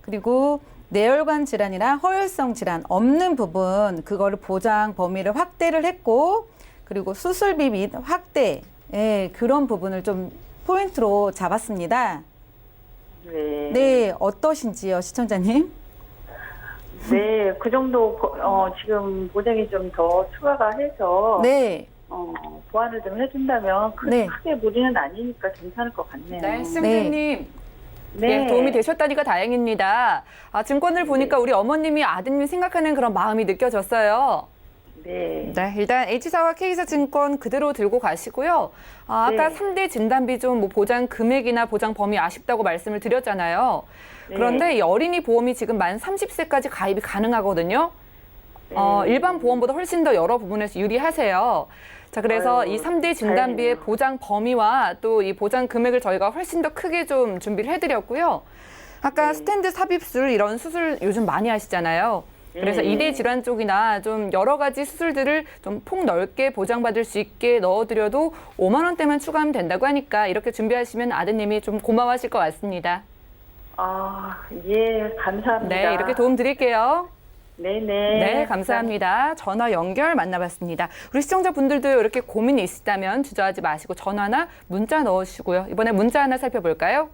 그리고 뇌혈관 질환이나 허혈성 질환 없는 부분, 그거를 보장 범위를 확대를 했고, 그리고 수술비 및 확대, 그런 부분을 좀 포인트로 잡았습니다. 네. 네, 어떠신지요, 시청자님? 네, 그 정도 지금 보장이 좀 더 추가가 해서 네. 보완을 좀 해준다면 네. 크게 무리는 아니니까 괜찮을 것 같네요. 네, 시청자님. 네. 네, 도움이 되셨다니까 다행입니다. 증권을 보니까 우리 어머님이 아드님이 생각하는 그런 마음이 느껴졌어요. 네. 네, 일단 H사와 K사 증권 그대로 들고 가시고요. 아까 네. 3대 진단비 좀 뭐 보장 금액이나 보장 범위 아쉽다고 말씀을 드렸잖아요. 네. 그런데 이 어린이 보험이 지금 만 30세까지 가입이 가능하거든요. 네. 일반 보험보다 훨씬 더 여러 부분에서 유리하세요. 자, 그래서 아유, 이 3대 진단비의 다행이네요. 보장 범위와 또 이 보장 금액을 저희가 훨씬 더 크게 좀 준비를 해드렸고요. 아까 네. 스텐드 삽입술 이런 수술 요즘 많이 하시잖아요. 그래서 네. 이대 질환 쪽이나 좀 여러 가지 수술들을 좀 폭넓게 보장받을 수 있게 넣어드려도 5만 원대만 추가하면 된다고 하니까 이렇게 준비하시면 아드님이 좀 고마워하실 것 같습니다. 아, 예, 감사합니다. 네, 이렇게 도움 드릴게요. 네네. 네, 감사합니다. 전화 연결 만나봤습니다. 우리 시청자분들도 이렇게 고민이 있으시다면 주저하지 마시고 전화나 문자 넣어주시고요. 이번에 문자 하나 살펴볼까요?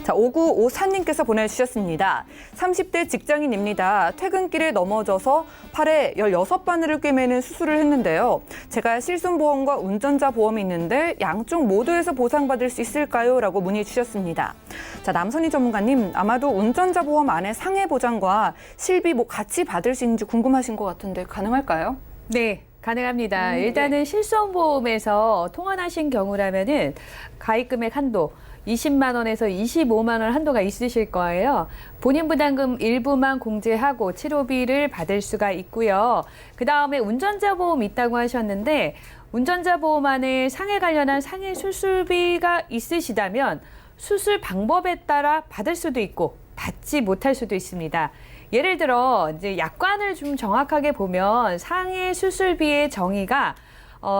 자, 5954님께서 보내주셨습니다. 30대 직장인입니다. 퇴근길에 넘어져서 팔에 16바늘을 꿰매는 수술을 했는데요. 제가 실손보험과 운전자 보험이 있는데 양쪽 모두에서 보상받을 수 있을까요? 라고 문의 주셨습니다. 자, 남선희 전문가님, 아마도 운전자 보험 안에 상해 보장과 실비 뭐 같이 받을 수 있는지 궁금하신 것 같은데 가능할까요? 네, 가능합니다. 일단은 실손보험에서 통원하신 경우라면은 가입금액 한도 20만 원에서 25만 원 한도가 있으실 거예요. 본인 부담금 일부만 공제하고 치료비를 받을 수가 있고요. 그다음에 운전자 보험 있다고 하셨는데 운전자 보험 안에 상해 관련한 상해 수술비가 있으시다면 수술 방법에 따라 받을 수도 있고 받지 못할 수도 있습니다. 예를 들어 이제 약관을 좀 정확하게 보면 상해 수술비의 정의가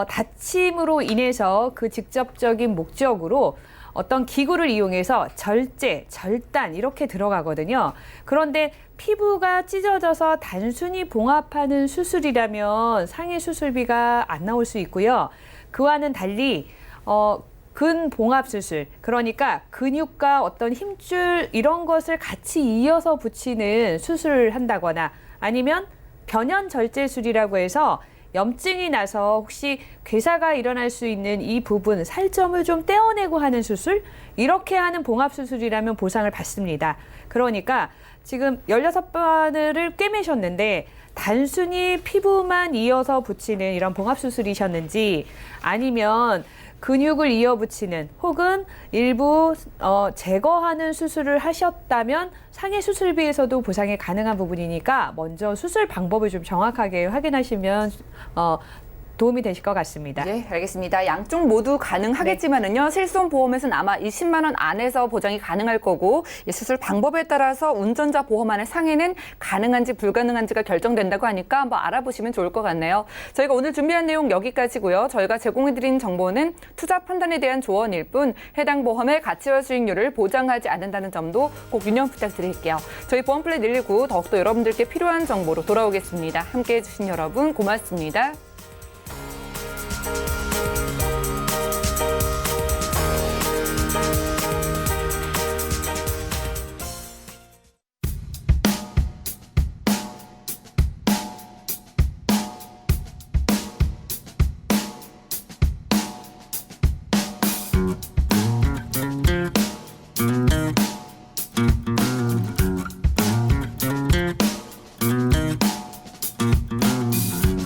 다침으로 인해서 그 직접적인 목적으로 어떤 기구를 이용해서 절제, 절단 이렇게 들어가거든요. 그런데 피부가 찢어져서 단순히 봉합하는 수술이라면 상해 수술비가 안 나올 수 있고요. 그와는 달리 근봉합 수술, 그러니까 근육과 어떤 힘줄 이런 것을 같이 이어서 붙이는 수술을 한다거나 아니면 변연 절제술이라고 해서 염증이 나서 혹시 괴사가 일어날 수 있는 이 부분, 살점을 좀 떼어내고 하는 수술, 이렇게 하는 봉합수술이라면 보상을 받습니다. 그러니까 지금 16바늘을 꿰매셨는데 단순히 피부만 이어서 붙이는 이런 봉합수술이셨는지 아니면 근육을 이어붙이는 혹은 일부 제거하는 수술을 하셨다면 상해 수술비에서도 보상이 가능한 부분이니까 먼저 수술 방법을 좀 정확하게 확인하시면 도움이 되실 것 같습니다. 네, 알겠습니다. 양쪽 모두 가능하겠지만은요, 실손보험에서는 아마 20만 원 안에서 보장이 가능할 거고, 이 수술 방법에 따라서 운전자 보험안의 상해는 가능한지 불가능한지가 결정된다고 하니까 한번 알아보시면 좋을 것 같네요. 저희가 오늘 준비한 내용 여기까지고요. 저희가 제공해드린 정보는 투자 판단에 대한 조언일 뿐 해당 보험의 가치와 수익률을 보장하지 않는다는 점도 꼭 유념 부탁드릴게요. 저희 보험플랜 119 더욱더 여러분들께 필요한 정보로 돌아오겠습니다. 함께해 주신 여러분 고맙습니다.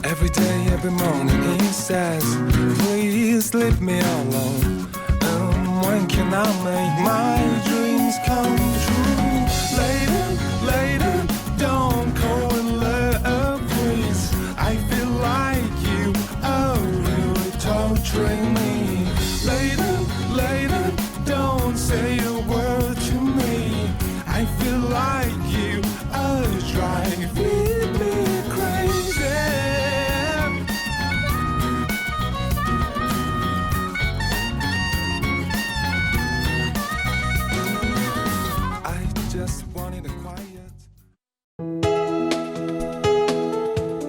Every day, every morning he says, please leave me alone. When can I make my dreams come true? Later, later, don't call in love, please. I feel like you are really torturing me. Later, later, don't say a word to me. I feel like you are driving me crazy. I just wanted a quiet.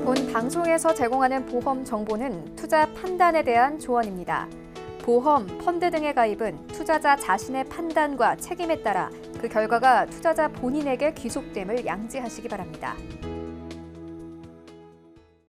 본 방송에서 제공하는 보험 정보는 투자 판단에 대한 조언입니다. 보험, 펀드 등의 가입은 투자자 자신의 판단과 책임에 따라 그 결과가 투자자 본인에게 귀속됨을 양지하시기 바랍니다.